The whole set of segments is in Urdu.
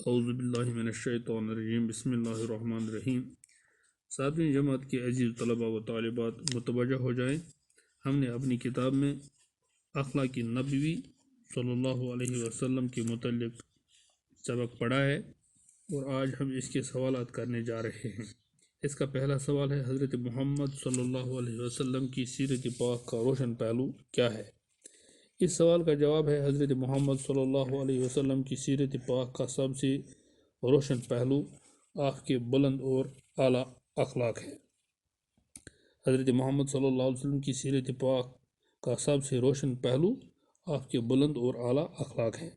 اعوذ باللہ من الشیطان الرجیم بسم اللہ الرحمن الرحیم۔ ساتویں جماعت کے عزیز طلباء و طالبات متوجہ ہو جائیں، ہم نے اپنی کتاب میں اخلاق نبوی صلی اللہ علیہ وسلم کے متعلق سبق پڑھا ہے اور آج ہم اس کے سوالات کرنے جا رہے ہیں۔ اس کا پہلا سوال ہے، حضرت محمد صلی اللہ علیہ وسلم کی سیرت پاک کا روشن پہلو کیا ہے؟ اس سوال کا جواب ہے، حضرت محمد صلی اللہ علیہ وسلم کی سیرت پاک کا سب سے روشن پہلو آپ کے بلند اور اعلیٰ اخلاق ہے۔ حضرت محمد صلی اللہ علیہ وسلم کی سیرت پاک کا سب سے روشن پہلو آپ کے بلند اور اعلیٰ اخلاق ہیں۔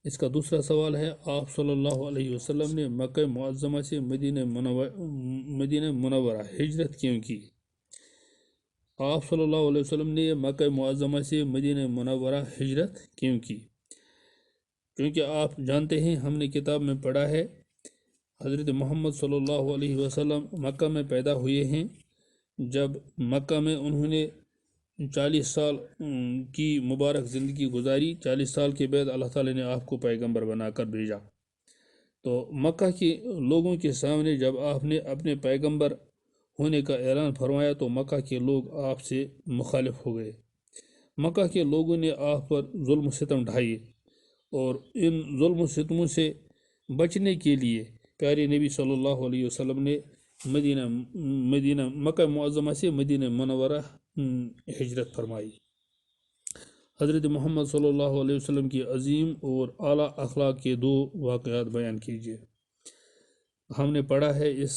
اس کا دوسرا سوال ہے، آپ صلی اللہ علیہ وسلم نے مکہ معظمہ سے مدینہ منورہ ہجرت کیوں کی؟ آپ صلی اللہ علیہ وسلم نے مکہ معظمہ سے مدینہ منورہ ہجرت کیوں کی؟ کیونکہ آپ جانتے ہیں، ہم نے کتاب میں پڑھا ہے، حضرت محمد صلی اللہ علیہ وسلم مکہ میں پیدا ہوئے ہیں۔ جب مکہ میں انہوں نے 40 سال کی مبارک زندگی گزاری، 40 سال کے بعد اللہ تعالی نے آپ کو پیغمبر بنا کر بھیجا۔ تو مکہ کے لوگوں کے سامنے جب آپ نے اپنے پیغمبر ہونے کا اعلان فرمایا تو مکہ کے لوگ آپ سے مخالف ہو گئے۔ مکہ کے لوگوں نے آپ پر ظلم و ستم ڈھائے اور ان ظلم و ستموں سے بچنے کے لیے پیارے نبی صلی اللہ علیہ وسلم نے مکہ معظمہ سے مدینہ منورہ ہجرت فرمائی۔ حضرت محمد صلی اللہ علیہ وسلم کی عظیم اور اعلیٰ اخلاق کے 2 واقعات بیان کیجیے۔ ہم نے پڑھا ہے، اس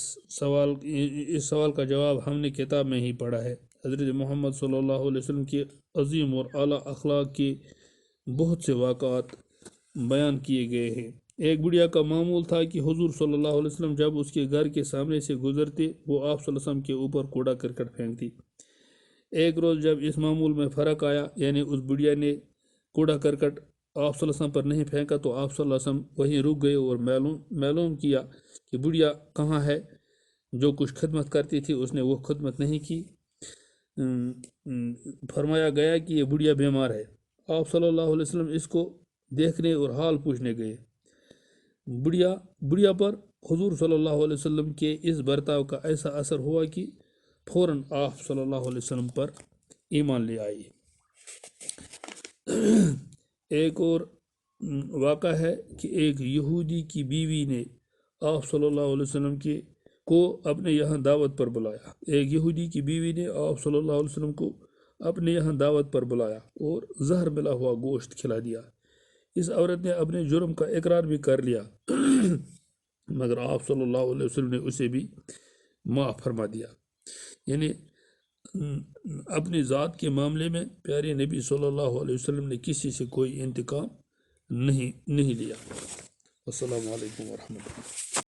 سوال کا جواب ہم نے کتاب میں ہی پڑھا ہے۔ حضرت محمد صلی اللہ علیہ وسلم کے عظیم اور اعلیٰ اخلاق کے بہت سے واقعات بیان کیے گئے ہیں۔ ایک بڑھیا کا معمول تھا کہ حضور صلی اللہ علیہ وسلم جب اس کے گھر کے سامنے سے گزرتے، وہ آپ صلی اللہ علیہ وسلم کے اوپر کوڑا کرکٹ پھینکتی۔ ایک روز جب اس معمول میں فرق آیا، یعنی اس بڑھیا نے کوڑا کرکٹ آپ صلی اللہ علیہ وسلم پر نہیں پھینکا، تو آپ صلی اللہ علیہ وسلم وہیں رک گئے اور معلوم کیا کہ بڑھیا کہاں ہے، جو کچھ خدمت کرتی تھی اس نے وہ خدمت نہیں کی۔ فرمایا گیا کہ یہ بڑھیا بیمار ہے۔ آپ صلی اللہ علیہ وسلم اس کو دیکھنے اور حال پوچھنے گئے۔ بڑھیا پر حضور صلی اللہ علیہ وسلم کے اس برتاؤ کا ایسا اثر ہوا کہ فوراً آپ صلی اللہ علیہ وسلم پر ایمان لے آئی۔ ایک اور واقعہ ہے کہ ایک یہودی کی بیوی نے آپ صلی اللہ علیہ وسلم کو اپنے یہاں دعوت پر بلایا۔ ایک یہودی کی بیوی نے آپ صلی اللہ علیہ وسلم کو اپنے یہاں دعوت پر بلایا اور زہر ملا ہوا گوشت کھلا دیا۔ اس عورت نے اپنے جرم کا اقرار بھی کر لیا، مگر آپ صلی اللہ علیہ وسلم نے اسے بھی معاف فرما دیا۔ یعنی اپنی ذات کے معاملے میں پیارے نبی صلی اللہ علیہ وسلم نے کسی سے کوئی انتقام نہیں لیا۔ السلام علیکم ورحمۃ اللہ۔